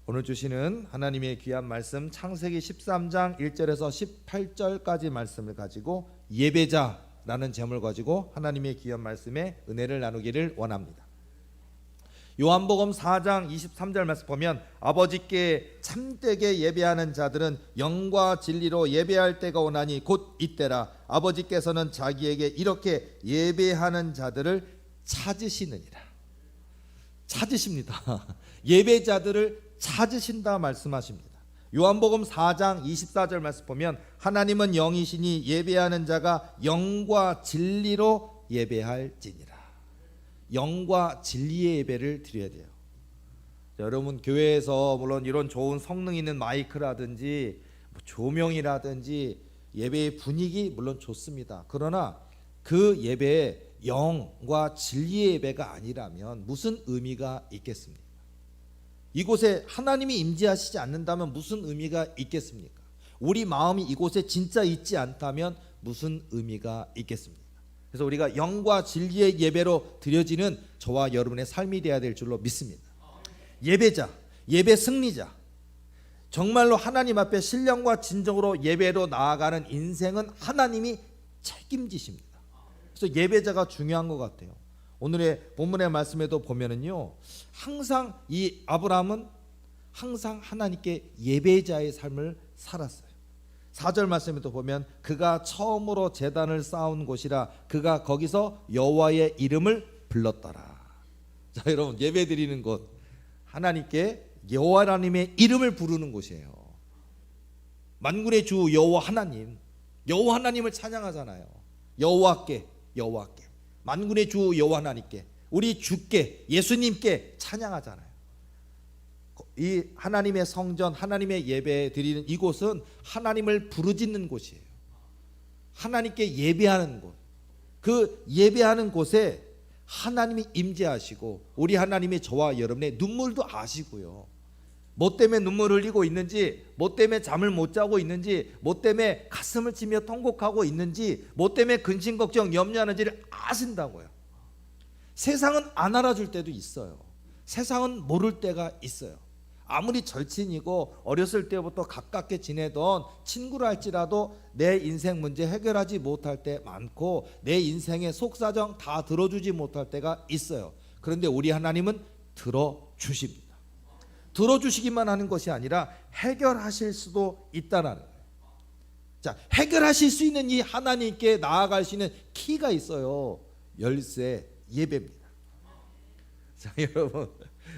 오늘 주시는 하나님의 귀한 말씀 창세기 13장 1절에서 18절까지 말씀을 가지고 예배자라는 제목을 가지고 하나님의 귀한 말씀에 은혜를 나누기를 원합니다. 요한복음 4장 23절 말씀 보면 아버지께 참되게 예배하는 자들은 영과 진리로 예배할 때가 오나니 곧 이때라. 아버지께서는 자기에게 이렇게 예배하는 자들을 찾으시느니라. 찾으십니다. 예배자들을 찾으신다 말씀하십니다. 요한복음 4장 24절 말씀 보면 하나님은 영이시니 예배하는 자가 영과 진리로 예배할지니라. 영과 진리의 예배를 드려야 돼요. 여러분 교회에서 물론 이런 좋은 성능 있는 마이크라든지 조명이라든지 예배의 분위기 물론 좋습니다. 그러나 그 예배에 영과 진리의 예배가 아니라면 무슨 의미가 있겠습니까? 이곳에 하나님이 임재하시지 않는다면 무슨 의미가 있겠습니까? 우리 마음이 이곳에 진짜 있지 않다면 무슨 의미가 있겠습니까? 그래서 우리가 영과 진리의 예배로 드려지는 저와 여러분의 삶이 되어야 될 줄로 믿습니다. 예배자, 예배 승리자, 정말로 하나님 앞에 신령과 진정으로 예배로 나아가는 인생은 하나님이 책임지십니다. 그래서 예배자가 중요한 것 같아요. 오늘의 본문의 말씀에도 보면은요, 항상 이 아브라함은 항상 하나님께 예배자의 삶을 살았어요. 4절 말씀에도 보면 그가 처음으로 제단을 쌓은 곳이라 그가 거기서 여호와의 이름을 불렀더라. 자, 여러분 예배 드리는 곳 하나님께 여호와 하나님의 이름을 부르는 곳이에요. 만군의 주 여호와 하나님, 여호와 하나님을 찬양하잖아요. 여호와께 만군의 주 여호와 하나님께, 우리 주께 예수님께 찬양하잖아요. 이 하나님의 성전, 하나님의 예배 드리는 이곳은 하나님을 부르짖는 곳이에요. 하나님께 예배하는 곳, 그 예배하는 곳에 하나님이 임재하시고 우리 하나님이 저와 여러분의 눈물도 아시고요, 뭐 때문에 눈물을 흘리고 있는지, 뭐 때문에 잠을 못 자고 있는지, 뭐 때문에 가슴을 치며 통곡하고 있는지, 뭐 때문에 근심 걱정 염려하는지를 아신다고요. 세상은 안 알아줄 때도 있어요. 세상은 모를 때가 있어요. 아무리 절친이고 어렸을 때부터 가깝게 지내던 친구라 할지라도 내 인생 문제 해결하지 못할 때 많고 내 인생의 속사정 다 들어주지 못할 때가 있어요. 그런데 우리 하나님은 들어주십니다. 들어주시기만 하는 것이 아니라 해결하실 수도 있다는 거예요. 자, 해결하실 수 있는 이 하나님께 나아갈 수 있는 키가 있어요. 열쇠, 예배입니다. 자, 여러분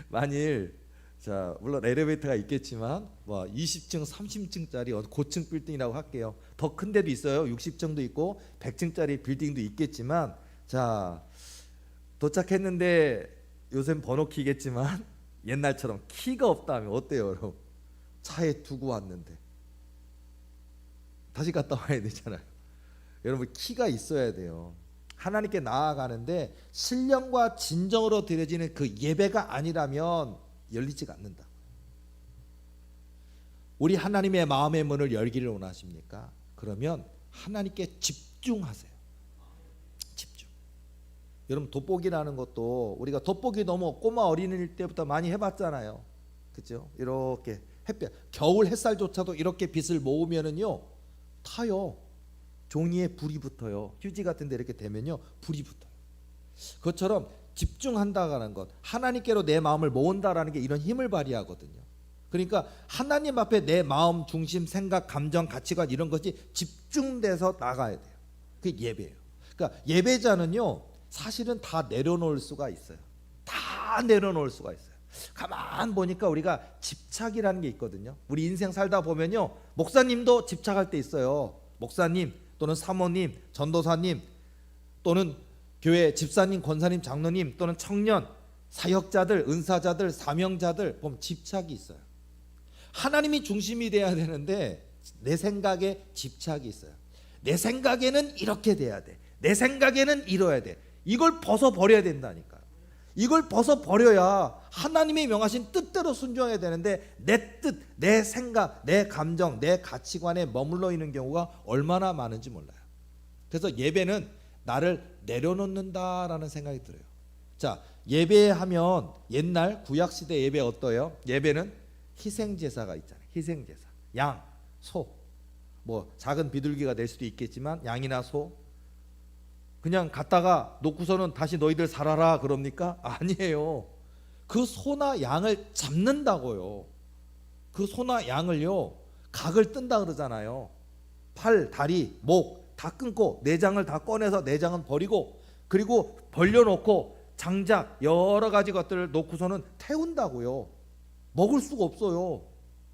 만일 물론 엘리베이터가 있겠지만 20층, 30층짜리 고층 빌딩이라고 할게요. 더 큰 데도 있어요. 60층도 있고 100층짜리 빌딩도 있겠지만, 자, 도착했는데 요새는 번호키겠지만 옛날처럼 키가 없다면 어때요, 여러분? 차에 두고 왔는데 다시 갔다 와야 되잖아요. 여러분 키가 있어야 돼요. 하나님께 나아가는데 신령과 진정으로 드려지는 그 예배가 아니라면 열리지가 않는다. 우리 하나님의 마음의 문을 열기를 원하십니까? 그러면 하나님께 집중하세요. 집중. 여러분 돋보기라는 것도 우리가 돋보기 너무 꼬마 어린이일 때부터 많이 해봤잖아요. 그죠? 이렇게 햇볕, 겨울 햇살조차도 이렇게 빛을 모으면은요 타요. 종이에 불이 붙어요. 휴지 같은 데 이렇게 대면요 불이 붙어요. 그것처럼 집중한다는 것, 하나님께로 내 마음을 모은다라는 게 이런 힘을 발휘하거든요. 그러니까 하나님 앞에 내 마음, 중심, 생각, 감정, 가치관 이런 것이 집중돼서 나가야 돼요. 그게 예배예요. 그러니까 예배자는요 사실은 다 내려놓을 수가 있어요. 다 내려놓을 수가 있어요. 가만 보니까 우리가 집착이라는 게 있거든요. 우리 인생 살다 보면요 목사님도 집착할 때 있어요. 목사님 또는 사모님, 전도사님 또는 교회 집사님, 권사님, 장로님 또는 청년, 사역자들, 은사자들, 사명자들 보면 집착이 있어요. 하나님이 중심이 돼야 되는데 내 생각에 집착이 있어요. 내 생각에는 이렇게 돼야 돼. 내 생각에는 이뤄야 돼. 이걸 벗어버려야 된다니까요. 이걸 벗어버려야 하나님이 명하신 뜻대로 순종해야 되는데 내 뜻, 내 생각, 내 감정, 내 가치관에 머물러 있는 경우가 얼마나 많은지 몰라요. 그래서 예배는 나를 내려놓는다라는 생각이 들어요. 자, 예배하면 옛날 구약시대 예배 어떠해요? 예배는 희생 제사가 있잖아요. 희생 제사. 양, 소. 뭐 작은 비둘기가 될 수도 있겠지만 양이나 소 그냥 갖다가 놓고서는 다시 너희들 살아라 그럽니까? 아니에요. 그 소나 양을 잡는다고요. 그 소나 양을요 각을 뜬다 그러잖아요. 팔, 다리, 목 다 끊고 내장을 다 꺼내서 내장은 버리고 그리고 벌려놓고 장작 여러 가지 것들을 놓고서는 태운다고요. 먹을 수가 없어요.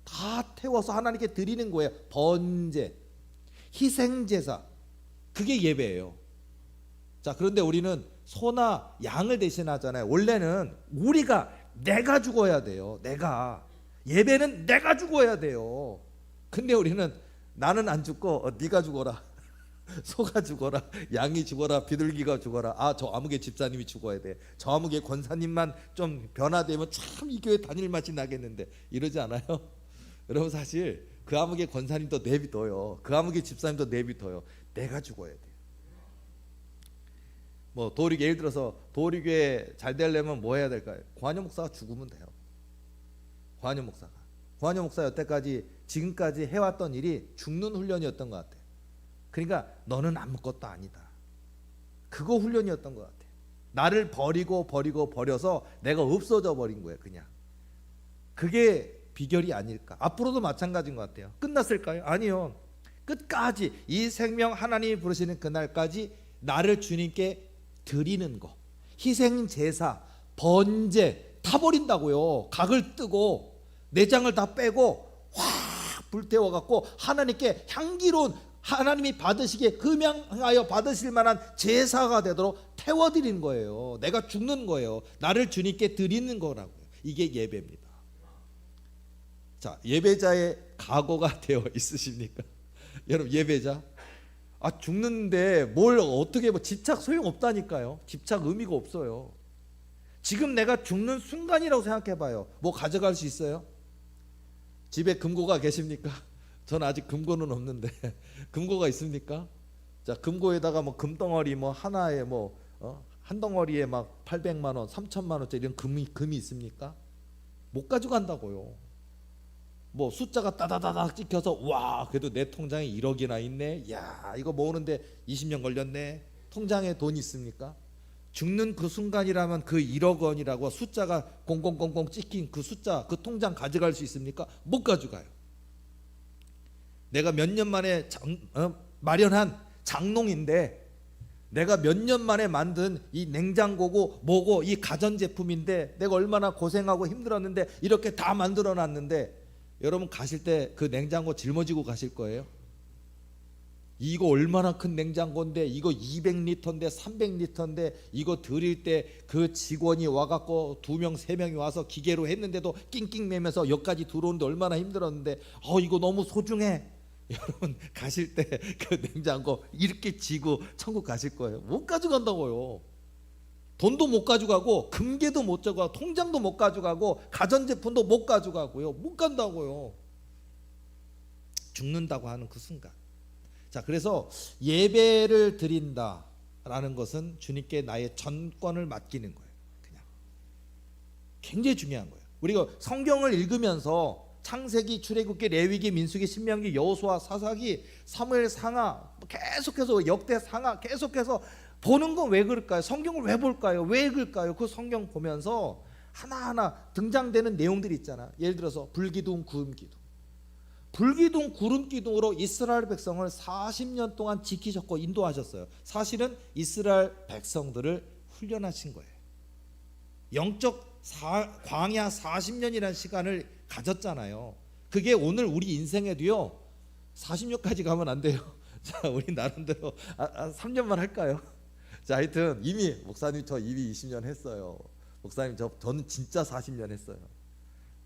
다 태워서 하나님께 드리는 거예요. 번제, 희생제사, 그게 예배예요. 자, 그런데 우리는 소나 양을 대신하잖아요. 원래는 우리가 내가 죽어야 돼요. 내가 예배는 내가 죽어야 돼요. 근데 우리는 나는 안 죽고 네가 죽어라. 소가 죽어라, 양이 죽어라, 비둘기가 죽어라. 아, 저 아무개 집사님이 죽어야 돼. 저 아무개 권사님만 좀 변화되면 참 이 교회 다닐 맛이 나겠는데 이러지 않아요? 여러분 사실 그 아무개 권사님도 내비둬요. 그 아무개 집사님도 내비둬요. 내가 죽어야 돼요. 뭐 도리교 예를 들어서 도리교회 잘 되려면 뭐 해야 될까요? 고한여 목사가 죽으면 돼요. 고한여 목사 여태까지 지금까지 해왔던 일이 죽는 훈련이었던 것 같아요. 그러니까 너는 아무것도 아니다. 그거 훈련이었던 것 같아요. 나를 버려서 내가 없어져 버린 거예요. 그냥 그게 비결이 아닐까. 앞으로도 마찬가지인 것 같아요. 끝났을까요? 아니요. 끝까지 이 생명 하나님이 부르시는 그날까지 나를 주님께 드리는 거, 희생 제사, 번제 다 버린다고요. 각을 뜨고 내장을 다 빼고 확 불태워 갖고 하나님께 향기로운 하나님이 받으시기에 흠양하여 받으실 만한 제사가 되도록 태워드리는 거예요. 내가 죽는 거예요. 나를 주님께 드리는 거라고요. 이게 예배입니다. 자, 예배자의 각오가 되어 있으십니까? 여러분 예배자? 아, 죽는데 뭘 어떻게 집착 소용없다니까요. 집착 의미가 없어요. 지금 내가 죽는 순간이라고 생각해봐요. 뭐 가져갈 수 있어요? 집에 금고가 계십니까? 저는 아직 금고는 없는데 금고가 있습니까? 자, 금고에다가 뭐 금덩어리 뭐 하나에 뭐 한 덩어리에 막 800만 원, 3천만 원짜리 이런 금이 있습니까? 못 가져간다고요. 뭐 숫자가 따다다닥 찍혀서 와 그래도 내 통장에 1억이나 있네. 야 이거 모으는데 20년 걸렸네. 통장에 돈 있습니까? 죽는 그 순간이라면 그 1억 원이라고 숫자가 0000 찍힌 그 숫자 그 통장 가져갈 수 있습니까? 못 가져가요. 내가 몇 년 만에 마련한 장롱인데 내가 몇 년 만에 만든 이 냉장고고 뭐고 이 가전제품인데 내가 얼마나 고생하고 힘들었는데 이렇게 다 만들어 놨는데 여러분 가실 때 그 냉장고 짊어지고 가실 거예요? 이거 얼마나 큰 냉장고인데 이거 200리터인데 300리터인데 이거 드릴 때 그 직원이 와갖고 2명 3명이 와서 기계로 했는데도 낑낑매면서 여기까지 들어오는데 얼마나 힘들었는데 이거 너무 소중해. 여러분 가실 때 그 냉장고 이렇게 지고 천국 가실 거예요? 못 가져간다고요. 돈도 못 가져가고 금괴도 못 가져가고 통장도 못 가져가고 가전제품도 못 가져가고요. 못 간다고요. 죽는다고 하는 그 순간. 자, 그래서 예배를 드린다라는 것은 주님께 나의 전권을 맡기는 거예요. 그냥 굉장히 중요한 거예요. 우리가 성경을 읽으면서 창세기, 출애굽기, 레위기, 민수기, 신명기, 여호수아, 사사기, 사무엘 상하 계속해서 역대 상하 계속해서 보는 건 왜 그럴까요? 성경을 왜 볼까요? 왜 읽을까요? 그 성경 보면서 하나하나 등장되는 내용들이 있잖아. 예를 들어서 불기둥, 구름기둥. 불기둥, 구름기둥으로 이스라엘 백성을 40년 동안 지키셨고 인도하셨어요. 사실은 이스라엘 백성들을 훈련하신 거예요. 영적 광야 40년이라는 시간을 가졌잖아요. 그게 오늘 우리 인생에도요 40년까지 가면 안 돼요. 자, 우리 나름대로 3년만 할까요? 자, 하여튼 이미 목사님 저 이미 20년 했어요. 목사님 저는 진짜 40년 했어요.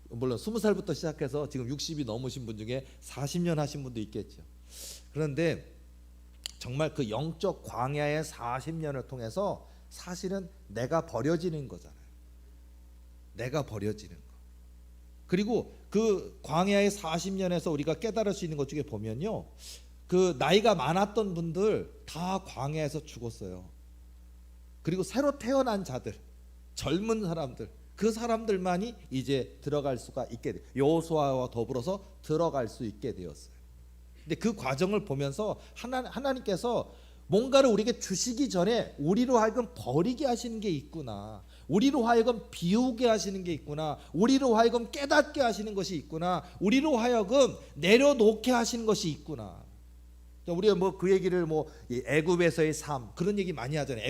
물론 20살부터 시작해서 지금 60이 넘으신 분 중에 40년 하신 분도 있겠죠. 그런데 정말 그 영적 광야의 40년을 통해서 사실은 내가 버려지는 거잖아요. 내가 버려지는 거. 그리고 그 광야의 40년에서 우리가 깨달을 수 있는 것 중에 보면요, 그 나이가 많았던 분들 다 광야에서 죽었어요. 그리고 새로 태어난 자들, 젊은 사람들 그 사람들만이 이제 들어갈 수가 있게 돼요. 여호수아와 더불어서 들어갈 수 있게 되었어요. 근데 그 과정을 보면서 하나님께서 뭔가를 우리에게 주시기 전에 우리로 하여금 버리게 하시는 게 있구나, 우리로 하여금 비우게 하시는 게 있구나, 우리로 하여금 깨닫게 하시는 것이 있구나, 우리로 하여금 내려놓게 하시는 것이 있구나. 우리가 뭐 그 얘기를 뭐 애굽에서의 삶 그런 얘기 많이 하잖아요.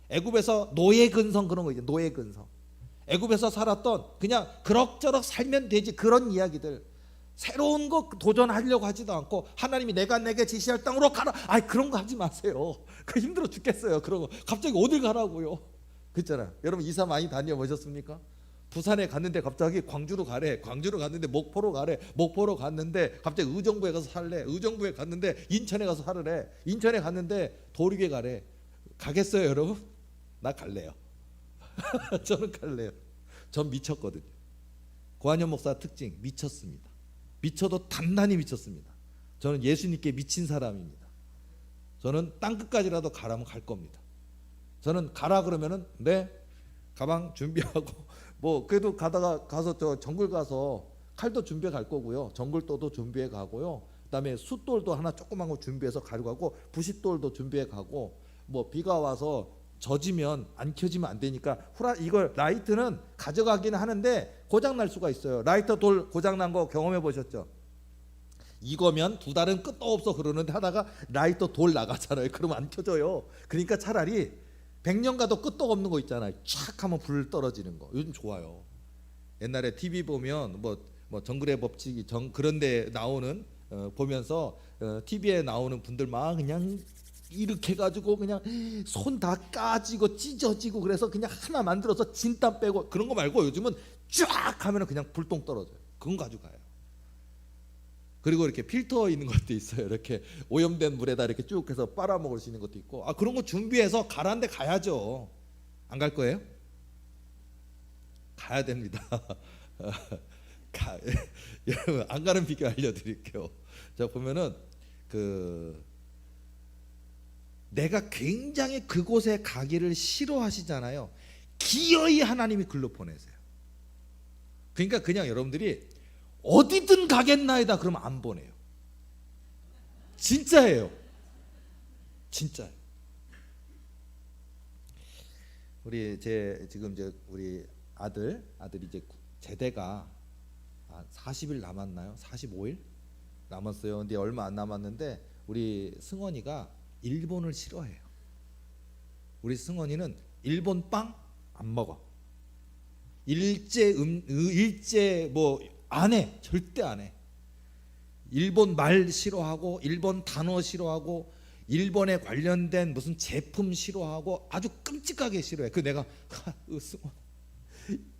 애굽에서 노예 근성 그런 거 있죠. 노예 근성. 애굽에서 살았던 그냥 그럭저럭 살면 되지 그런 이야기들, 새로운 거 도전하려고 하지도 않고 하나님이 내가 내게 지시할 땅으로 가라. 그런 거 하지 마세요. 그 힘들어 죽겠어요. 그런 거 갑자기 어딜 가라고요. 그렇잖아요. 여러분 이사 많이 다녀보셨습니까? 부산에 갔는데 갑자기 광주로 가래. 광주로 갔는데 목포로 가래. 목포로 갔는데 갑자기 의정부에 가서 살래. 의정부에 갔는데 인천에 가서 살으래. 인천에 갔는데 도리교에 가래. 가겠어요 여러분? 나 갈래요. 저는 갈래요. 전 미쳤거든요. 고한현 목사 특징 미쳤습니다. 미쳐도 단단히 미쳤습니다. 저는 예수님께 미친 사람입니다. 저는 땅끝까지라도 가라면 갈 겁니다. 저는 가라 그러면은 네 가방 준비하고 뭐 그래도 가서 저 정글 가서 칼도 준비해 갈 거고요. 정글도도 준비해 가고요. 그다음에 숫돌도 하나 조그만 거 준비해서 가져가고 부싯돌도 준비해 가고 뭐 비가 와서 젖으면 안 켜지면 안 되니까 이걸 라이트는 가져가기는 하는데 고장 날 수가 있어요. 라이터 돌 고장 난 거 경험해 보셨죠? 이거면 2달은 끝도 없어 그러는데 하다가 라이터 돌 나가잖아요. 그러면 안 켜져요. 그러니까 차라리 100년 가도 끝도 없는 거 있잖아요. 촥 하면 불 떨어지는 거. 요즘 좋아요. 옛날에 TV 보면 뭐 정글의 법칙이 그런데 나오는 보면서 TV에 나오는 분들 막 그냥 이렇게 해가지고 그냥 손 다 까지고 찢어지고 그래서 그냥 하나 만들어서 진땀 빼고 그런 거 말고 요즘은 쫙 하면 그냥 불똥 떨어져요. 그건 가지고 가요. 그리고 이렇게 필터 있는 것도 있어요. 이렇게 오염된 물에다 이렇게 쭉 해서 빨아먹을 수 있는 것도 있고. 그런 거 준비해서 가라는데 가야죠. 안 갈 거예요? 가야 됩니다. 여러분 안 가는 비결 알려드릴게요. 자 보면은 내가 굉장히 그곳에 가기를 싫어하시잖아요. 기어이 하나님이 글로 보내세요. 그러니까 그냥 여러분들이 어디든 가겠나이다 그러면 안 보내요. 진짜예요. 진짜예요. 지금 이제 우리 아들이 이제 제대가 40일 남았나요? 45일 남았어요. 근데 얼마 안 남았는데 우리 승원이가 일본을 싫어해요. 우리 승원이는 일본 빵 안 먹어. 일제 뭐 안 해. 절대 안 해. 일본 말 싫어하고 일본 단어 싫어하고 일본에 관련된 무슨 제품 싫어하고 아주 끔찍하게 싫어해. 내가 승원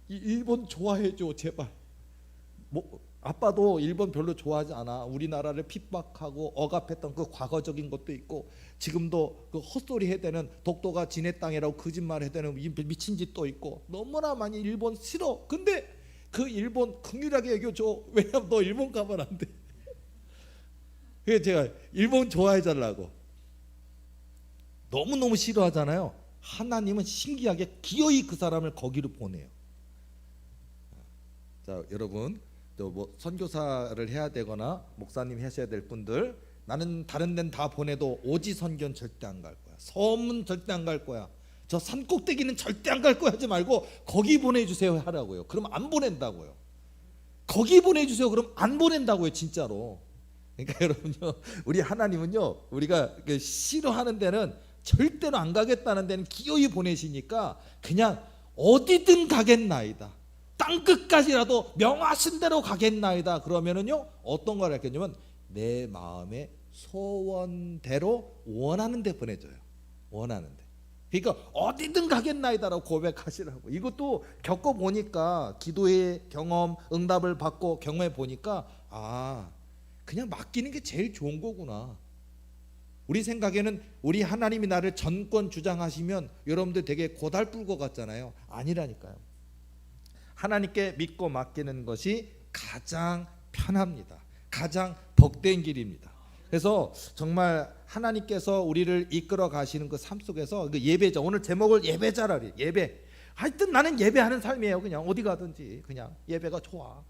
일본 좋아해줘 제발. 뭐 아빠도 일본 별로 좋아하지 않아. 우리나라를 핍박하고 억압했던 그 과거적인 것도 있고 지금도 그 헛소리 해대는 독도가 지네 땅이라고 거짓말 해대는 미친 짓도 있고 너무나 많이 일본 싫어. 근데 그 일본 긍휼하게 여겨줘. 왜냐면 너 일본 가면 안 돼. 그래서 제가 일본 좋아해달라고. 너무너무 싫어하잖아요. 하나님은 신기하게 기어이 그 사람을 거기로 보내요. 자 여러분 뭐 선교사를 해야 되거나 목사님 하셔야 될 분들, 나는 다른 데는 다 보내도 오지 선교는 절대 안 갈 거야. 섬은 절대 안 갈 거야. 저 산꼭대기는 절대 안 갈 거야 하지 말고 거기 보내주세요 하라고요. 그럼 안 보낸다고요. 거기 보내주세요 그럼 안 보낸다고요. 진짜로. 그러니까 여러분요, 우리 하나님은요, 우리가 싫어하는 데는 절대로 안 가겠다는 데는 기어이 보내시니까 그냥 어디든 가겠나이다, 땅끝까지라도 명하신 대로 가겠나이다 그러면은요 어떤 걸 할겠냐면 내 마음의 소원대로 원하는 데 보내줘요. 원하는 데. 그러니까 어디든 가겠나이다라고 고백하시라고. 이것도 겪어보니까, 기도의 경험, 응답을 받고 경험해 보니까 그냥 맡기는 게 제일 좋은 거구나. 우리 생각에는 우리 하나님이 나를 전권 주장하시면 여러분들 되게 고달플 것 같잖아요. 아니라니까요. 하나님께 믿고 맡기는 것이 가장 편합니다. 가장 복된 길입니다. 그래서 정말 하나님께서 우리를 이끌어 가시는 그 삶 속에서 그 예배자, 오늘 제목을 예배자라 그래요. 예배. 하여튼 나는 예배하는 삶이에요. 그냥 어디 가든지 그냥 예배가 좋아.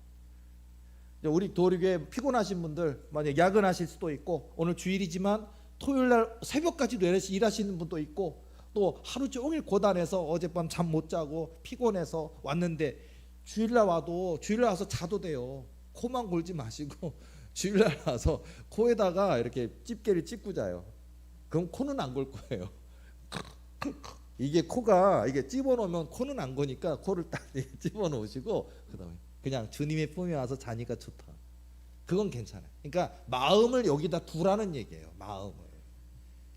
우리 도리교회 피곤하신 분들 만약 야근하실 수도 있고 오늘 주일이지만 토요일날 새벽까지도 일하시는 분도 있고 또 하루 종일 고단해서 어젯밤 잠 못 자고 피곤해서 왔는데 주일날 와도 주일날 와서 자도 돼요. 코만 골지 마시고 주일날 와서 코에다가 이렇게 집게를 찝고 자요. 그럼 코는 안 골 거예요. 이게 코가 이게 집어넣으면 코는 안 거니까 코를 딱 집어넣으시고 그다음에 그냥 주님의 품에 와서 자니까 좋다. 그건 괜찮아요. 그러니까 마음을 여기다 두라는 얘기예요. 마음을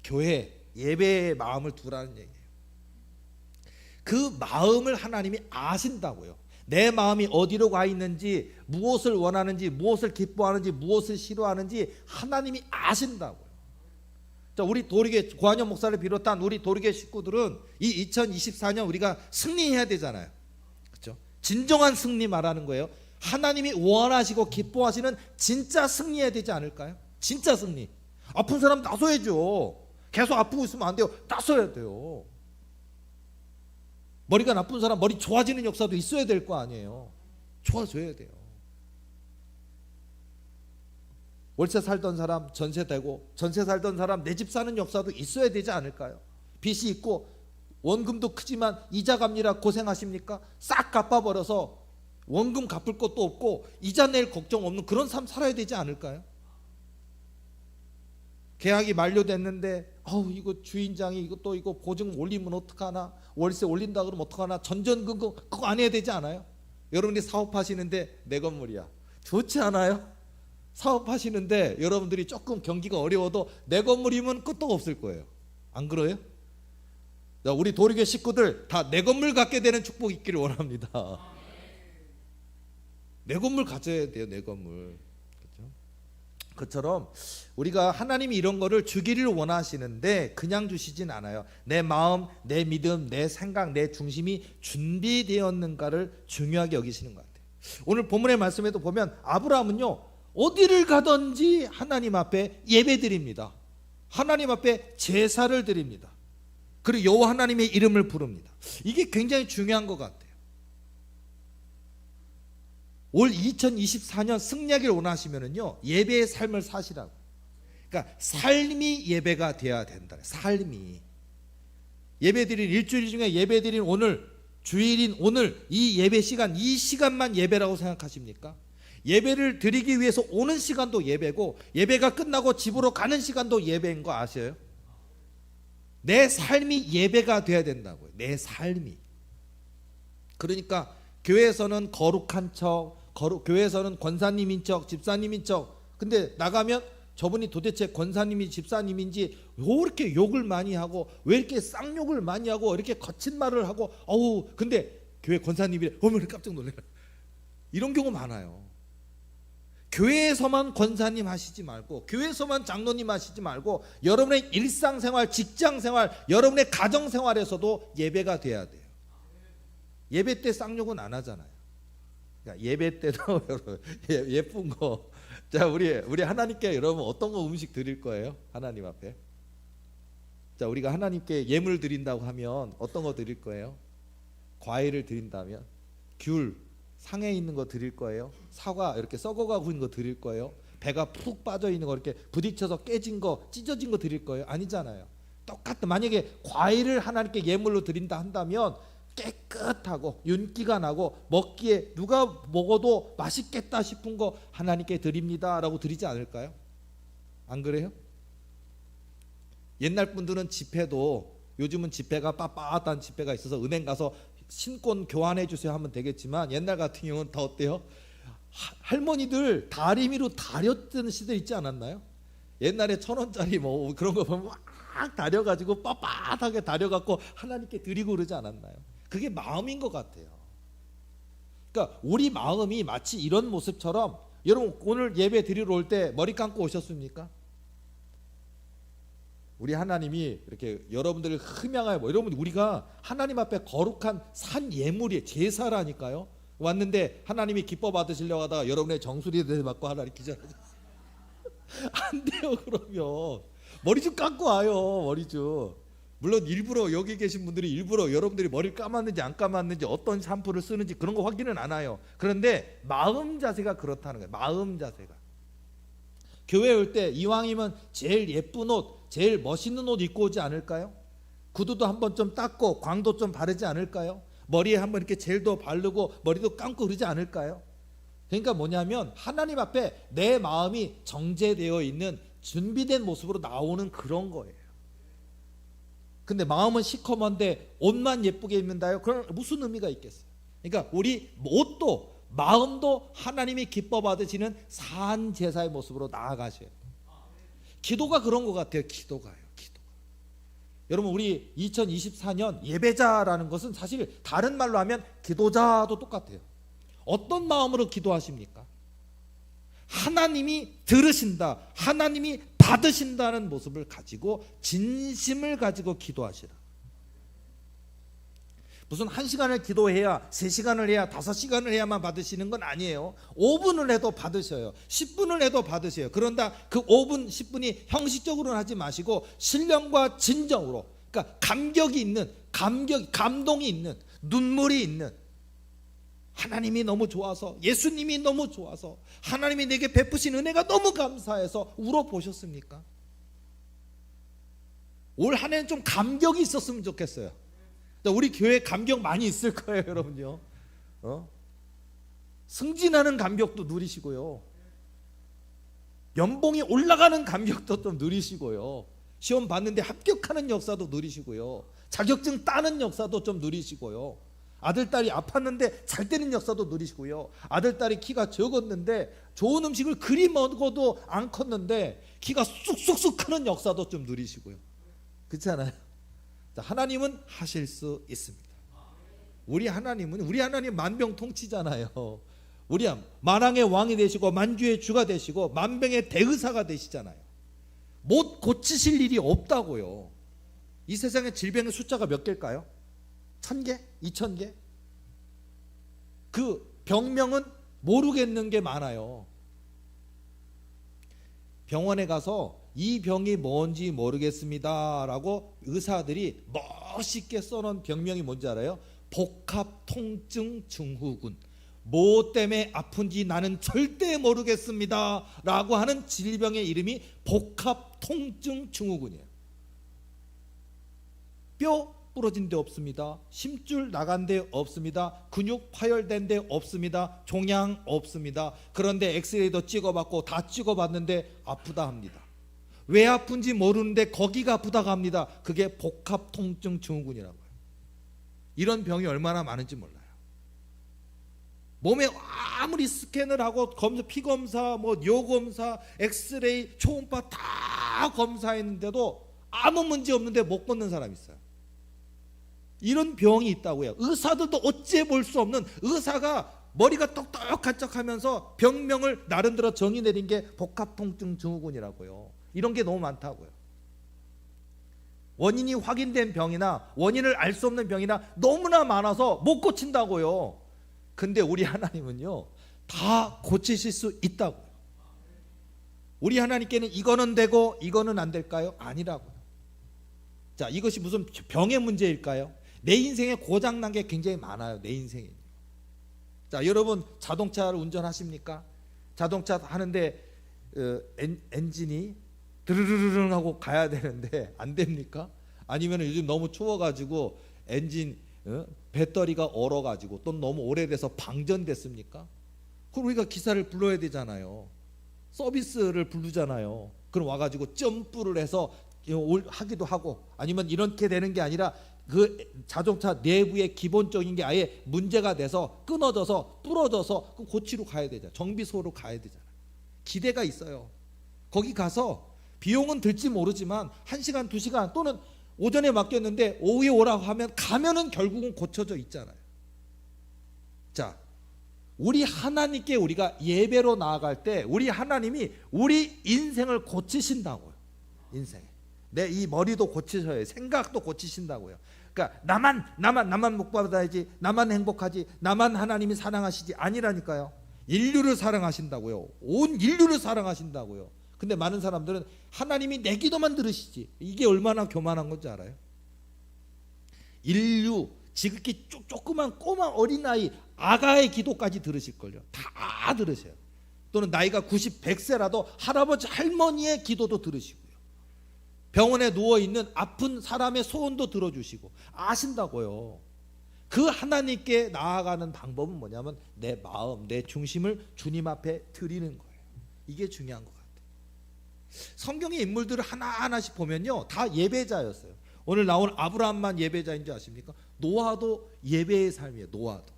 교회 예배의 마음을 두라는 얘기예요. 그 마음을 하나님이 아신다고요. 내 마음이 어디로 가 있는지, 무엇을 원하는지, 무엇을 기뻐하는지, 무엇을 싫어하는지 하나님이 아신다고요. 자, 우리 도리교회 고한영 목사를 비롯한 우리 도리교회 식구들은 이 2024년 우리가 승리해야 되잖아요. 그렇죠? 진정한 승리 말하는 거예요. 하나님이 원하시고 기뻐하시는 진짜 승리해야 되지 않을까요? 진짜 승리. 아픈 사람 나서야죠. 계속 아프고 있으면 안 돼요. 나서야 돼요. 머리가 나쁜 사람 머리 좋아지는 역사도 있어야 될 거 아니에요. 좋아져야 돼요. 월세 살던 사람 전세 되고 전세 살던 사람 내 집 사는 역사도 있어야 되지 않을까요? 빚이 있고 원금도 크지만 이자 갚느라 고생하십니까? 싹 갚아버려서 원금 갚을 것도 없고 이자 낼 걱정 없는 그런 삶 살아야 되지 않을까요? 계약이 만료됐는데 이거 주인장이 이거 보증 올리면 어떡하나, 월세 올린다 그러면 어떡하나, 전전긍긍 그거 안 해야 되지 않아요? 여러분들이 사업하시는데 내 건물이야. 좋지 않아요? 사업하시는데 여러분들이 조금 경기가 어려워도 내 건물이면 끝도 없을 거예요. 안 그래요? 우리 도리교회 식구들 다 내 건물 갖게 되는 축복이 있기를 원합니다. 내 건물 가져야 돼요. 내 건물. 그렇죠? 그처럼 우리가 하나님이 이런 거를 주기를 원하시는데 그냥 주시진 않아요. 내 마음, 내 믿음, 내 생각, 내 중심이 준비되었는가를 중요하게 여기시는 것 같아요. 오늘 본문의 말씀에도 보면 아브라함은요, 어디를 가든지 하나님 앞에 예배드립니다. 하나님 앞에 제사를 드립니다. 그리고 여호와 하나님의 이름을 부릅니다. 이게 굉장히 중요한 것 같아요. 올 2024년 승리하기를 원하시면은요, 예배의 삶을 사시라고. 그러니까 삶이 예배가 되어야 된다. 삶이 예배드린 일주일 중에 예배드린 오늘, 주일인 오늘 이 예배 시간, 이 시간만 예배라고 생각하십니까? 예배를 드리기 위해서 오는 시간도 예배고 예배가 끝나고 집으로 가는 시간도 예배인 거 아세요? 내 삶이 예배가 돼야 된다고요. 내 삶이. 그러니까 교회에서는 거룩한 척, 교회에서는 권사님인 척, 집사님인 척. 근데 나가면 저분이 도대체 권사님이 집사님인지 왜 이렇게 욕을 많이 하고 왜 이렇게 쌍욕을 많이 하고 이렇게 거친 말을 하고 근데 교회 권사님이래. 어머니 깜짝 놀래라. 이런 경우 많아요. 교회에서만 권사님 하시지 말고 교회에서만 장로님 하시지 말고 여러분의 일상생활, 직장생활, 여러분의 가정생활에서도 예배가 돼야 돼요. 예배 때 쌍욕은 안 하잖아요. 그러니까 예배 때도 예쁜 거. 자, 우리 하나님께 여러분 어떤 거 음식 드릴 거예요? 하나님 앞에. 자, 우리가 하나님께 예물 드린다고 하면 어떤 거 드릴 거예요? 과일을 드린다면 귤 상에 있는 거 드릴 거예요? 사과 이렇게 썩어가고 있는 거 드릴 거예요? 배가 푹 빠져 있는 거 이렇게 부딪혀서 깨진 거, 찢어진 거 드릴 거예요? 아니잖아요. 똑같은, 만약에 과일을 하나님께 예물로 드린다 한다면 깨끗하고 윤기가 나고 먹기에 누가 먹어도 맛있겠다 싶은 거 하나님께 드립니다 라고 드리지 않을까요? 안 그래요? 옛날 분들은 지폐도, 요즘은 지폐가 빳빳한 지폐가 있어서 은행 가서 신권 교환해 주세요 하면 되겠지만 옛날 같은 경우는 더 어때요? 할머니들 다리미로 다렸던 시대 있지 않았나요? 옛날에 1,000원짜리 뭐 그런 거 보면 막 다려가지고 빳빳하게 다려갖고 하나님께 드리고 그러지 않았나요? 그게 마음인 것 같아요. 그러니까 우리 마음이 마치 이런 모습처럼, 여러분 오늘 예배 드리러 올 때 머리 감고 오셨습니까? 우리 하나님이 이렇게 여러분들을 흠양하여, 여러분 우리가 하나님 앞에 거룩한 산 예물이 제사라니까요. 왔는데 하나님이 기뻐 받으시려고 하다가 여러분의 정수리에 맞고 하나님 기절하셨어요. 안 돼요. 그러면 머리 좀 감고 와요. 머리 좀. 물론 일부러 여기 계신 분들이 일부러 여러분들이 머리를 감았는지 안 감았는지 어떤 샴푸를 쓰는지 그런 거 확인은 안 해요. 그런데 마음 자세가 그렇다는 거예요. 마음 자세가. 교회 올 때 이왕이면 제일 예쁜 옷, 제일 멋있는 옷 입고 오지 않을까요? 구두도 한번 좀 닦고 광도 좀 바르지 않을까요? 머리에 한번 이렇게 젤도 바르고 머리도 감고 그러지 않을까요? 그러니까 뭐냐면 하나님 앞에 내 마음이 정제되어 있는 준비된 모습으로 나오는 그런 거예요. 근데 마음은 시커먼데 옷만 예쁘게 입는다요? 그럼 무슨 의미가 있겠어요? 그러니까 우리 옷도 마음도 하나님이 기뻐 받으시는 산 제사의 모습으로 나아가셔요. 기도가 그런 것 같아요. 기도가요. 여러분 우리 2024년 예배자라는 것은 사실 다른 말로 하면 기도자도 똑같아요. 어떤 마음으로 기도하십니까? 하나님이 들으신다, 하나님이 받으신다는 모습을 가지고 진심을 가지고 기도하시라. 무슨 1시간을 기도해야 3시간을 해야 5시간을 해야만 받으시는 건 아니에요. 5분을 해도 받으셔요. 10분을 해도 받으세요. 그런다 그 5분 10분이 형식적으로는 하지 마시고 신령과 진정으로, 그러니까 감격이 있는, 감동이 있는, 눈물이 있는, 하나님이 너무 좋아서, 예수님이 너무 좋아서, 하나님이 내게 베푸신 은혜가 너무 감사해서 울어보셨습니까? 올 한 해는 좀 감격이 있었으면 좋겠어요. 우리 교회 감격 많이 있을 거예요, 여러분요. 승진하는 감격도 누리시고요, 연봉이 올라가는 감격도 좀 누리시고요, 시험 봤는데 합격하는 역사도 누리시고요, 자격증 따는 역사도 좀 누리시고요, 아들 딸이 아팠는데 잘 되는 역사도 누리시고요, 아들 딸이 키가 적었는데 좋은 음식을 그리 먹어도 안 컸는데 키가 쑥쑥쑥 크는 역사도 좀 누리시고요. 그렇지 않아요? 하나님은 하실 수 있습니다. 우리 하나님 만병통치잖아요. 우리 만왕의 왕이 되시고 만주의 주가 되시고 만병의 대의사가 되시잖아요. 못 고치실 일이 없다고요. 이 세상에 질병의 숫자가 몇 개일까요? 1000개? 2000개? 그 병명은 모르겠는 게 많아요. 병원에 가서 이 병이 뭔지 모르겠습니다 라고 의사들이 멋있게 써놓은 병명이 뭔지 알아요? 복합통증증후군. 뭐 때문에 아픈지 나는 절대 모르겠습니다 라고 하는 질병의 이름이 복합통증증후군이에요. 뼈 부러진 데 없습니다. 심줄 나간 데 없습니다. 근육 파열된 데 없습니다. 종양 없습니다. 그런데 엑스레이도 찍어봤고 다 찍어봤는데 아프다 합니다. 왜 아픈지 모르는데 거기가 아프다고 합니다. 그게 복합통증증후군이라는 거예요. 이런 병이 얼마나 많은지 몰라요. 몸에 아무리 스캔을 하고 피검사, 뇨검사, 엑스레이, 초음파 다 검사했는데도 아무 문제 없는데 못 걷는 사람이 있어요. 이런 병이 있다고요. 의사들도 어찌 볼 수 없는, 의사가 머리가 똑똑한 척하면서 병명을 나름대로 정의 내린 게 복합통증증후군이라고요. 이런 게 너무 많다고요. 원인이 확인된 병이나 원인을 알 수 없는 병이나 너무나 많아서 못 고친다고요. 근데 우리 하나님은요, 다 고치실 수 있다고요. 우리 하나님께는 이거는 되고 이거는 안 될까요? 아니라고요. 자, 이것이 무슨 병의 문제일까요? 내 인생에 고장난 게 굉장히 많아요. 내 인생에. 자, 여러분 자동차를 운전하십니까? 자동차 하는데 엔진이 드르르르 하고 가야 되는데 안 됩니까? 아니면 요즘 너무 추워가지고 엔진 배터리가 얼어가지고 또 너무 오래돼서 방전됐습니까? 그럼 우리가 기사를 불러야 되잖아요. 서비스를 부르잖아요. 그럼 와가지고 점프를 해서 하기도 하고, 아니면 이렇게 되는 게 아니라 그 자동차 내부의 기본적인 게 아예 문제가 돼서 끊어져서 부러져서 그 고치러 가야 되잖아요. 정비소로 가야 되잖아요. 기대가 있어요. 거기 가서 비용은 들지 모르지만 1시간 2시간 또는 오전에 맡겼는데 오후에 오라고 하면 가면은 결국은 고쳐져 있잖아요. 자, 우리 하나님께 우리가 예배로 나아갈 때 우리 하나님이 우리 인생을 고치신다고요. 인생. 내 이 머리도 고치셔야 해요. 생각도 고치신다고요. 그러니까 나만 복 받아야지, 나만 행복하지, 나만 하나님이 사랑하시지 아니라니까요. 인류를 사랑하신다고요. 온 인류를 사랑하신다고요. 근데 많은 사람들은 하나님이 내 기도만 들으시지, 이게 얼마나 교만한 건지 알아요? 인류, 지극히 조그만 꼬마 어린아이 아가의 기도까지 들으실걸요. 다 들으세요. 또는 나이가 90, 100세라도 할아버지 할머니의 기도도 들으시고요. 병원에 누워있는 아픈 사람의 소원도 들어주시고 아신다고요. 그 하나님께 나아가는 방법은 뭐냐면 내 마음, 내 중심을 주님 앞에 드리는 거예요. 이게 중요한 것 같아요. 성경의 인물들을 하나하나씩 보면요, 다 예배자였어요. 오늘 나온 아브라함만 예배자인 줄 아십니까? 노아도 예배의 삶이에요. 노아도.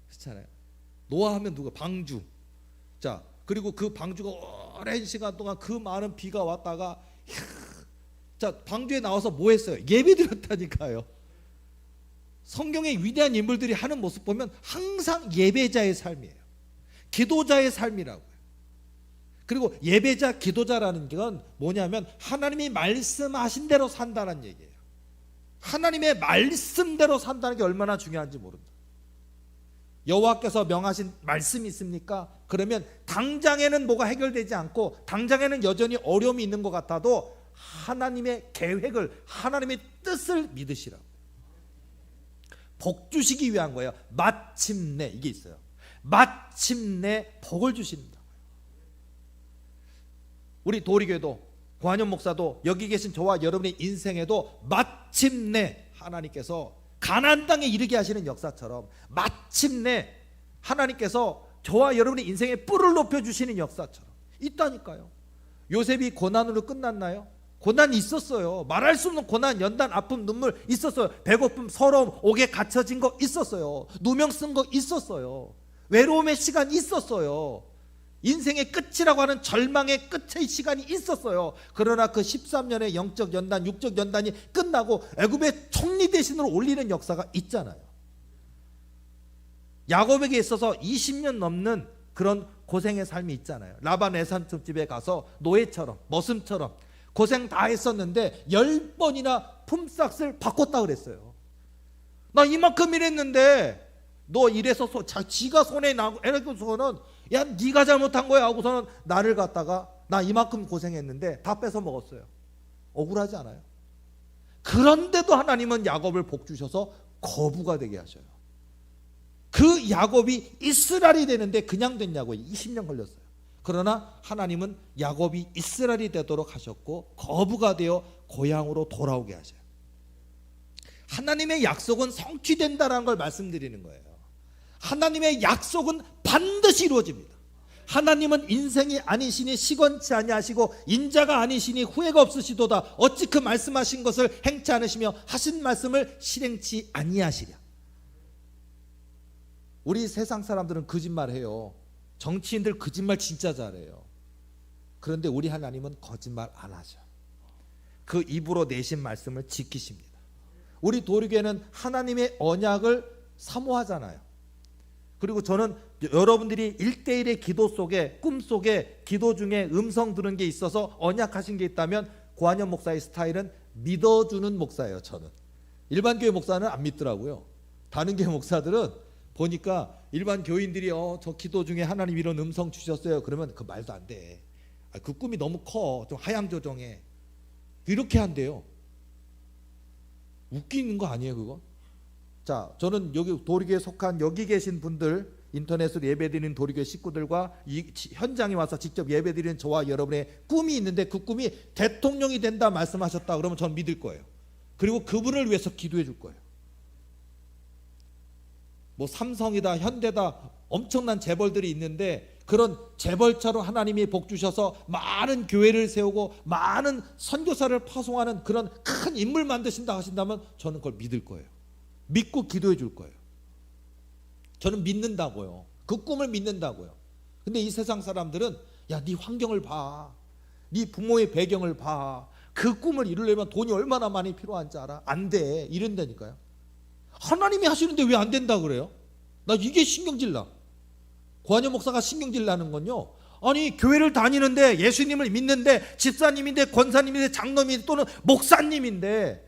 그렇잖아요. 노아 하면 누가? 방주. 자, 그리고 그 방주가 오랜 시간 동안 그 많은 비가 왔다가 자, 방주에 나와서 뭐 했어요? 예배 드렸다니까요. 성경의 위대한 인물들이 하는 모습 보면 항상 예배자의 삶이에요. 기도자의 삶이라고요. 그리고 예배자, 기도자라는 건 뭐냐면 하나님이 말씀하신 대로 산다는 얘기예요. 하나님의 말씀대로 산다는 게 얼마나 중요한지 모른다. 여호와께서 명하신 말씀이 있습니까? 그러면 당장에는 뭐가 해결되지 않고 당장에는 여전히 어려움이 있는 것 같아도 하나님의 계획을, 하나님의 뜻을 믿으시라고. 복 주시기 위한 거예요. 마침내 이게 있어요. 마침내 복을 주신다. 우리 도리교도 고한영 목사도 여기 계신 저와 여러분의 인생에도 마침내 하나님께서 가나안 땅에 이르게 하시는 역사처럼 마침내 하나님께서 저와 여러분의 인생에 뿔을 높여주시는 역사처럼 있다니까요. 요셉이 고난으로 끝났나요? 고난이 있었어요. 말할 수 없는 고난, 연단, 아픔, 눈물 있었어요. 배고픔, 서러움, 옥에 갇혀진 거 있었어요. 누명 쓴 거 있었어요. 외로움의 시간 있었어요. 인생의 끝이라고 하는 절망의 끝의 시간이 있었어요. 그러나 그 13년의 영적 연단, 육적 연단이 끝나고 애굽의 총리 대신으로 올리는 역사가 있잖아요. 야곱에게 있어서 20년 넘는 그런 고생의 삶이 있잖아요. 라반 애산집에 가서 노예처럼, 머슴처럼 고생 다 했었는데 10번이나 품삯을 바꿨다 그랬어요. 나 이만큼 일했는데 너 이래서 지가 손해 나고 애고서는 야 네가 잘못한 거야 하고서는 나를 갖다가 나 이만큼 고생했는데 다 뺏어 먹었어요. 억울하지 않아요? 그런데도 하나님은 야곱을 복 주셔서 거부가 되게 하셔요. 그 야곱이 이스라엘이 되는데 그냥 됐냐고요. 20년 걸렸어요. 그러나 하나님은 야곱이 이스라엘이 되도록 하셨고 거부가 되어 고향으로 돌아오게 하셔요. 하나님의 약속은 성취된다는 걸 말씀드리는 거예요. 하나님의 약속은 반드시 이루어집니다. 하나님은 인생이 아니시니 시건치 아니하시고 인자가 아니시니 후회가 없으시도다. 어찌 그 말씀하신 것을 행치 않으시며 하신 말씀을 실행치 아니하시랴. 우리 세상 사람들은 거짓말해요. 정치인들 거짓말 진짜 잘해요. 그런데 우리 하나님은 거짓말 안 하셔. 그 입으로 내신 말씀을 지키십니다. 우리 도리교회는 하나님의 언약을 사모하잖아요. 그리고 저는 여러분들이 1대1의 기도 속에, 꿈 속에, 기도 중에 음성 들은 게 있어서 언약하신 게 있다면 고한영 목사의 스타일은 믿어주는 목사예요. 저는 일반 교회 목사는 안 믿더라고요. 다른 교회 목사들은 보니까 일반 교인들이 저 기도 중에 하나님 이런 음성 주셨어요. 그러면 그 말도 안 돼. 그 꿈이 너무 커. 좀 하향 조정해. 이렇게 한대요. 웃기는 거 아니에요 그거? 자, 저는 여기 도리교에 속한 여기 계신 분들, 인터넷으로 예배드리는 도리교회 식구들과 이 현장에 와서 직접 예배드리는 저와 여러분의 꿈이 있는데 그 꿈이 대통령이 된다 말씀하셨다 그러면 저는 믿을 거예요. 그리고 그분을 위해서 기도해 줄 거예요. 뭐 삼성이다 현대다 엄청난 재벌들이 있는데 그런 재벌처럼 하나님이 복 주셔서 많은 교회를 세우고 많은 선교사를 파송하는 그런 큰 인물 만드신다 하신다면 저는 그걸 믿을 거예요. 믿고 기도해 줄 거예요. 저는 믿는다고요. 그 꿈을 믿는다고요. 근데 이 세상 사람들은 야, 네 환경을 봐. 네 부모의 배경을 봐. 그 꿈을 이루려면 돈이 얼마나 많이 필요한지 알아? 안 돼. 이런다니까요. 하나님이 하시는데 왜 안 된다 그래요? 나 이게 신경질 나. 고한영 목사가 신경질 나는 건요, 아니 교회를 다니는데 예수님을 믿는데 집사님인데 권사님인데 장로님인데 또는 목사님인데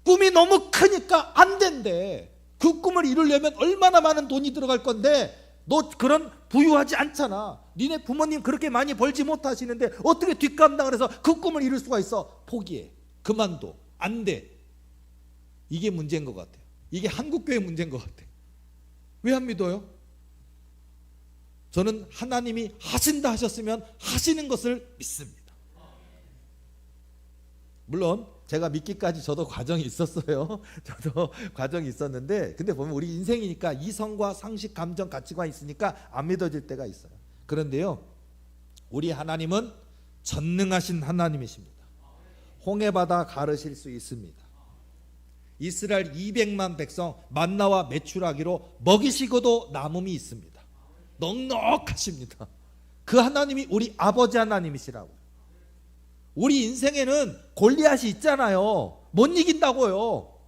꿈이 너무 크니까 안 된대. 그 꿈을 이루려면 얼마나 많은 돈이 들어갈 건데 너 그런 부유하지 않잖아. 니네 부모님 그렇게 많이 벌지 못하시는데 어떻게 뒷감당을 해서 그 꿈을 이룰 수가 있어? 포기해. 그만둬. 안 돼. 이게 문제인 것 같아요. 이게 한국교회 문제인 것 같아요. 왜 안 믿어요? 저는 하나님이 하신다 하셨으면 하시는 것을 믿습니다. 물론 제가 믿기까지 저도 과정이 있었어요. 저도 과정이 있었는데, 근데 보면 우리 인생이니까 이성과 상식, 감정, 가치관이 있으니까 안 믿어질 때가 있어요. 그런데요, 우리 하나님은 전능하신 하나님이십니다. 홍해바다 가르실 수 있습니다. 이스라엘 200만 백성 만나와 메추라기로 먹이시고도 남음이 있습니다. 넉넉하십니다. 그 하나님이 우리 아버지 하나님이시라고. 우리 인생에는 골리앗이 있잖아요. 못 이긴다고요.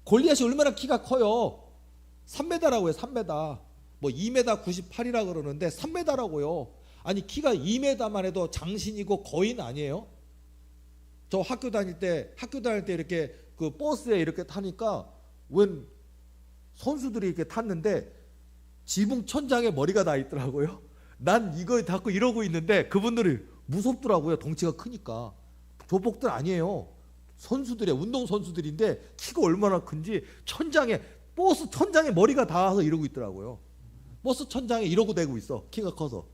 골리앗이 얼마나 키가 커요. 3m라고요. 3m. 뭐 2m 98이라 그러는데 3m라고요. 아니 키가 2m만 해도 장신이고 거인 아니에요? 저 학교 다닐 때 이렇게 그 버스에 이렇게 타니까 웬 선수들이 이렇게 탔는데 지붕 천장에 머리가 다 있더라고요. 난 이거 닫고 이러고 있는데 그분들이 무섭더라고요. 덩치가 크니까. 조폭들 아니에요. 선수들이에요. 운동 선수들인데 키가 얼마나 큰지 버스 천장에 머리가 닿아서 이러고 있더라고요. 버스 천장에 이러고 대고 있어. 키가 커서.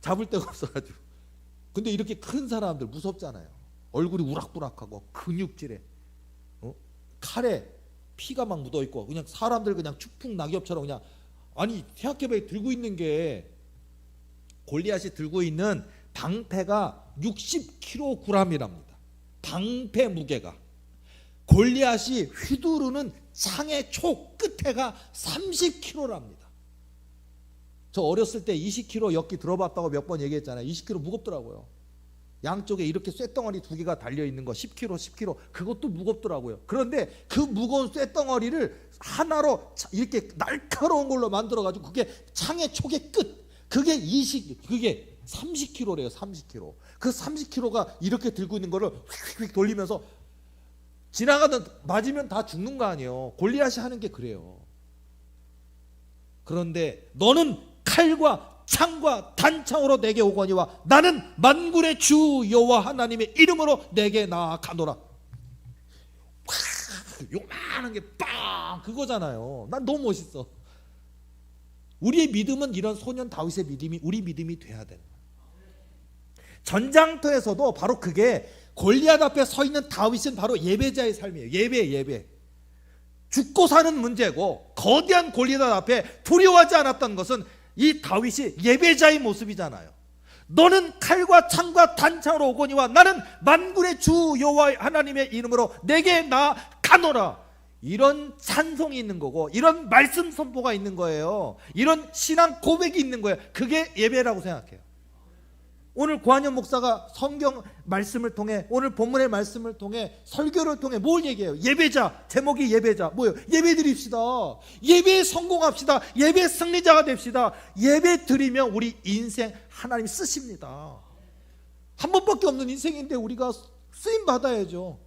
잡을 데가 없어가지고. 근데 이렇게 큰 사람들 무섭잖아요. 얼굴이 우락부락하고 근육질에 칼에 피가 막 묻어있고 그냥 사람들 그냥 추풍 낙엽처럼 그냥. 아니 생각해봐요. 들고 있는 게 골리앗이 들고 있는 방패가 60kg이랍니다. 방패 무게가. 골리앗이 휘두르는 창의 촉 끝에가 30kg랍니다. 저 어렸을 때 20kg 엮기 들어봤다고 몇 번 얘기했잖아요. 20kg 무겁더라고요. 양쪽에 이렇게 쇳덩어리 두 개가 달려있는 거 10kg 그것도 무겁더라고요. 그런데 그 무거운 쇳덩어리를 하나로 이렇게 날카로운 걸로 만들어가지고 그게 창의 촉의 끝, 그게 30kg래요. 30kg. 그 30kg가 이렇게 들고 있는 거를 휙휙 돌리면서 지나가던 맞으면 다 죽는 거 아니에요. 골리앗이 하는 게 그래요. 그런데 너는 칼과 창과 단창으로 내게 오거니와 나는 만군의 주 여호와 하나님의 이름으로 내게 나아가노라. 요만한 게 빵 그거잖아요. 난 너무 멋있어. 우리의 믿음은 이런 소년 다윗의 믿음이 우리 믿음이 돼야 되는 거예요. 전장터에서도 바로 그게 골리앗 앞에 서 있는 다윗은 바로 예배자의 삶이에요. 예배. 죽고 사는 문제고 거대한 골리앗 앞에 두려워하지 않았던 것은 이 다윗이 예배자의 모습이잖아요. 너는 칼과 창과 단창으로 오거니와 나는 만군의 주 여호와 하나님의 이름으로 내게 나아가노라. 이런 찬송이 있는 거고 이런 말씀 선포가 있는 거예요. 이런 신앙 고백이 있는 거예요. 그게 예배라고 생각해요. 오늘 고한영 목사가 성경 말씀을 통해 오늘 본문의 말씀을 통해 설교를 통해 뭘 얘기해요? 예배자. 제목이 예배자. 뭐예요? 예배 드립시다. 예배에 성공합시다. 예배 승리자가 됩시다. 예배 드리면 우리 인생 하나님 쓰십니다. 한 번밖에 없는 인생인데 우리가 쓰임 받아야죠.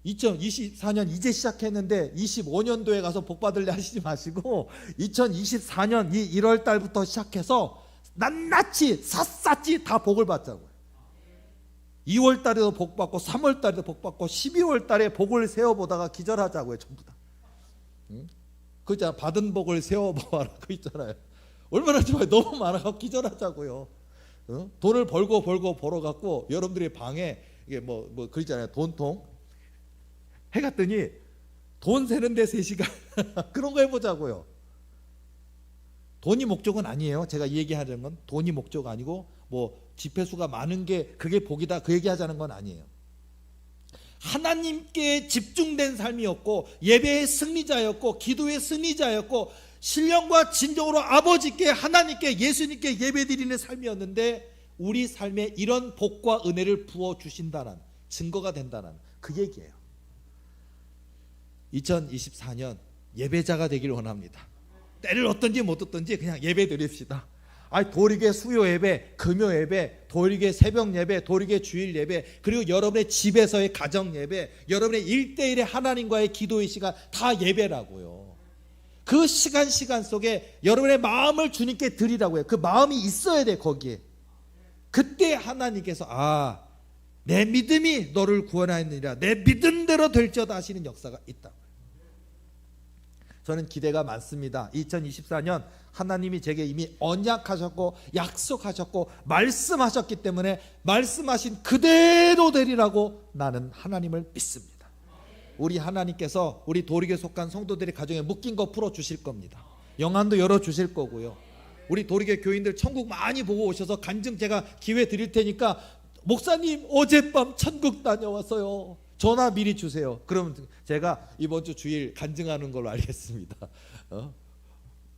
2024년 이제 시작했는데 25년도에 가서 복 받을래 하시지 마시고 2024년 이 1월 달부터 시작해서 낱낱이 샅샅이 다 복을 받자고요. 2월 달에도 복 받고 3월 달에도 복 받고 12월 달에 복을 세어보다가 기절하자고요. 전부 다. 그 있잖아. 받은 복을 세어보아라. 그 있잖아요. 얼마나 좋아요. 너무 많아서 기절하자고요. 돈을 벌고 벌어갖고 여러분들의 방에 이게 그 있잖아요. 돈통 해갔더니 돈 세는데 3시간 그런 거 해보자고요. 돈이 목적은 아니에요. 제가 이 얘기하자는 건 돈이 목적 아니고 집회수가 많은 게 그게 복이다 그 얘기하자는 건 아니에요. 하나님께 집중된 삶이었고 예배의 승리자였고 기도의 승리자였고 신령과 진정으로 아버지께 하나님께 예수님께 예배드리는 삶이었는데 우리 삶에 이런 복과 은혜를 부어주신다는 증거가 된다는 그 얘기예요. 2024년 예배자가 되기를 원합니다. 때를 얻든지 못 얻든지 그냥 예배 드립시다. 도리게 수요 예배, 금요 예배, 도리게 새벽 예배, 도리게 주일 예배, 그리고 여러분의 집에서의 가정 예배, 여러분의 1대1의 하나님과의 기도의 시간 다 예배라고요. 그 시간 속에 여러분의 마음을 주님께 드리라고요. 그 마음이 있어야 돼 거기에. 그때 하나님께서 내 믿음이 너를 구원하였느니라. 내 믿음대로 될지어다 하시는 역사가 있다. 저는 기대가 많습니다. 2024년 하나님이 제게 이미 언약하셨고 약속하셨고 말씀하셨기 때문에 말씀하신 그대로 되리라고 나는 하나님을 믿습니다. 우리 하나님께서 우리 도리교에 속한 성도들의 가정에 묶인 거 풀어주실 겁니다. 영안도 열어주실 거고요. 우리 도리교 교인들 천국 많이 보고 오셔서 간증 제가 기회 드릴 테니까 목사님 어젯밤 천국 다녀왔어요. 전화 미리 주세요. 그러면 제가 이번 주 주일 간증하는 걸로 알겠습니다.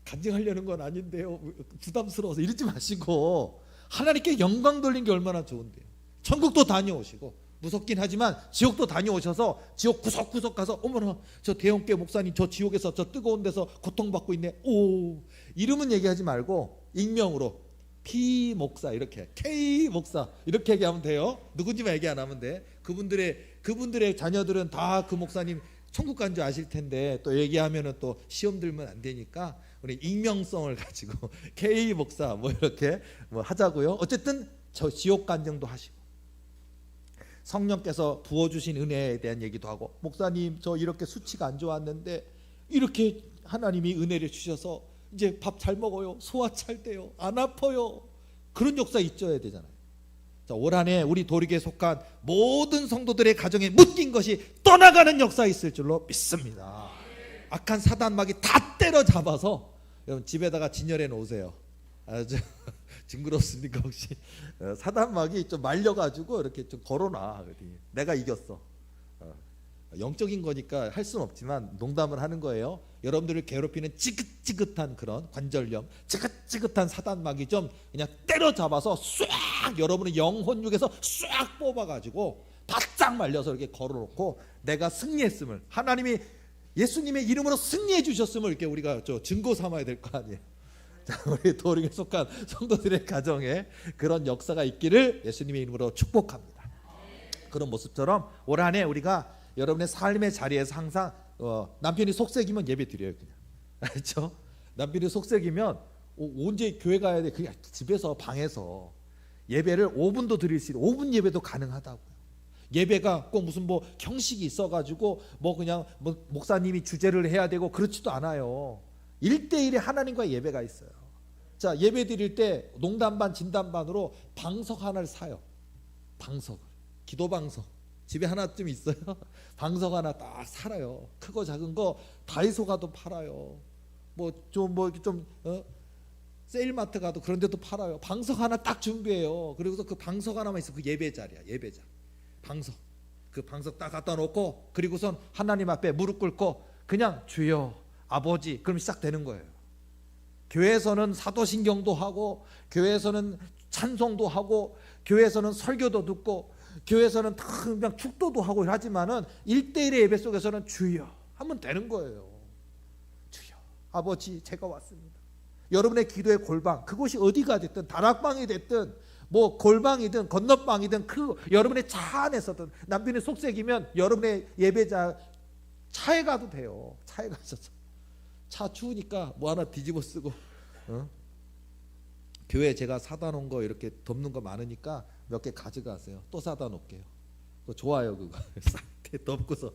간증하려는 건 아닌데요. 부담스러워서 이러지 마시고 하나님께 영광 돌린 게 얼마나 좋은데요. 천국도 다녀오시고 무섭긴 하지만 지옥도 다녀오셔서 지옥 구석구석 가서 어머나 저 대형교회 목사님 저 지옥에서 저 뜨거운 데서 고통받고 있네. 오, 이름은 얘기하지 말고 익명으로 P 목사 이렇게 K 목사 이렇게 얘기하면 돼요. 누군지만 얘기 안 하면 돼. 그분들의 자녀들은 다 그 목사님 천국 간 줄 아실 텐데 또 얘기하면은 또 시험 들면 안 되니까 우리 익명성을 가지고 K 목사 뭐 이렇게 뭐 하자고요. 어쨌든 저 지옥 간증도 하시고 성령께서 부어주신 은혜에 대한 얘기도 하고 목사님 저 이렇게 수치가 안 좋았는데 이렇게 하나님이 은혜를 주셔서 이제 밥 잘 먹어요. 소화 잘 돼요. 안 아파요. 그런 역사 있어야 되잖아요. 자, 올 한해 우리 도리교에 속한 모든 성도들의 가정에 묶인 것이 떠나가는 역사 있을 줄로 믿습니다. 악한 사단막이 다 때려잡아서 여러분 집에다가 진열해 놓으세요. 아주 징그럽습니까 혹시? 사단막이 좀 말려가지고 이렇게 좀 걸어놔. 내가 이겼어. 영적인 거니까 할 수는 없지만 농담을 하는 거예요. 여러분들을 괴롭히는 찌긋찌긋한 그런 관절염, 찌긋찌긋한 사단막이 좀 그냥 때려잡아서 싹 여러분의 영혼육에서 싹 뽑아가지고 바짝 말려서 이렇게 걸어놓고 내가 승리했음을 하나님이 예수님의 이름으로 승리해 주셨음을 이렇게 우리가 증거 삼아야 될 거 아니에요. 자, 우리 도리교에 속한 성도들의 가정에 그런 역사가 있기를 예수님의 이름으로 축복합니다. 그런 모습처럼 올 한 해 우리가 여러분의 삶의 자리에서 항상 남편이 속색이면 예배 드려요. 그냥 알죠? 남편이 속색이면 언제 교회 가야 돼? 그냥 집에서 방에서 예배를 5분도 드릴 수 있는 5분 예배도 가능하다고요. 예배가 꼭 무슨 뭐 형식이 있어가지고 뭐 그냥 뭐 목사님이 주제를 해야 되고 그렇지도 않아요. 1대1의 하나님과 예배가 있어요. 자, 예배 드릴 때 농담반 진담반으로 방석 하나를 사요. 방석을 기도 방석 집에 하나쯤 있어요. 방석 하나 딱 살아요. 크고 작은 거 다이소 가도 팔아요. 세일마트 가도 그런 데도 팔아요. 방석 하나 딱 준비해요. 그리고서 그 방석 하나만 있어. 그 예배 자리야. 예배자. 방석. 그 방석 딱 갖다 놓고 그리고선 하나님 앞에 무릎 꿇고 그냥 주여 아버지 그럼 시작되는 거예요. 교회에서는 사도신경도 하고 교회에서는 찬송도 하고 교회에서는 설교도 듣고 교회에서는 그냥 축도도 하고 하지만은 1대1의 예배 속에서는 주여 하면 되는 거예요. 주여 아버지 제가 왔습니다. 여러분의 기도의 골방 그곳이 어디가 됐든 다락방이 됐든 뭐 골방이든 건너방이든 그 여러분의 차 안에서든 남편이 속색이면 여러분의 예배자 차에 가도 돼요. 차에 가셔서 차 추우니까 뭐 하나 뒤집어 쓰고 교회 제가 사다 놓은 거 이렇게 덮는 거 많으니까 몇 개 가져가세요. 또 사다 놓을게요. 또 좋아요 그거 싹 덮고서.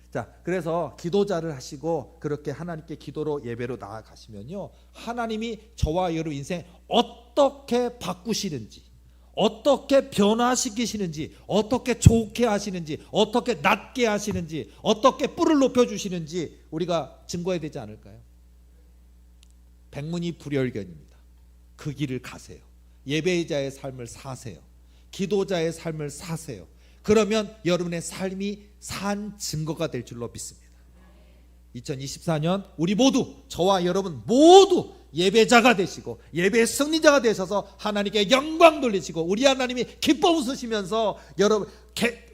자, 그래서 기도자를 하시고 그렇게 하나님께 기도로 예배로 나아가시면요 하나님이 저와 여러분 인생 어떻게 바꾸시는지 어떻게 변화시키시는지 어떻게 좋게 하시는지 어떻게 낫게 하시는지 어떻게 뿔을 높여주시는지 우리가 증거해야 되지 않을까요? 백문이 불여일견입니다. 그 길을 가세요. 예배자의 삶을 사세요. 기도자의 삶을 사세요. 그러면 여러분의 삶이 산 증거가 될 줄로 믿습니다. 2024년 우리 모두 저와 여러분 모두 예배자가 되시고 예배의 승리자가 되셔서 하나님께 영광 돌리시고 우리 하나님이 기뻐 웃으시면서 여러분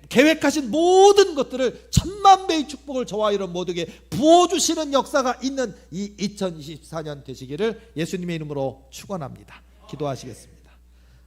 계획하신 모든 것들을 천만 배의 축복을 저와 여러분 모두에게 부어주시는 역사가 있는 이 2024년 되시기를 예수님의 이름으로 축원합니다. 기도하시겠습니다.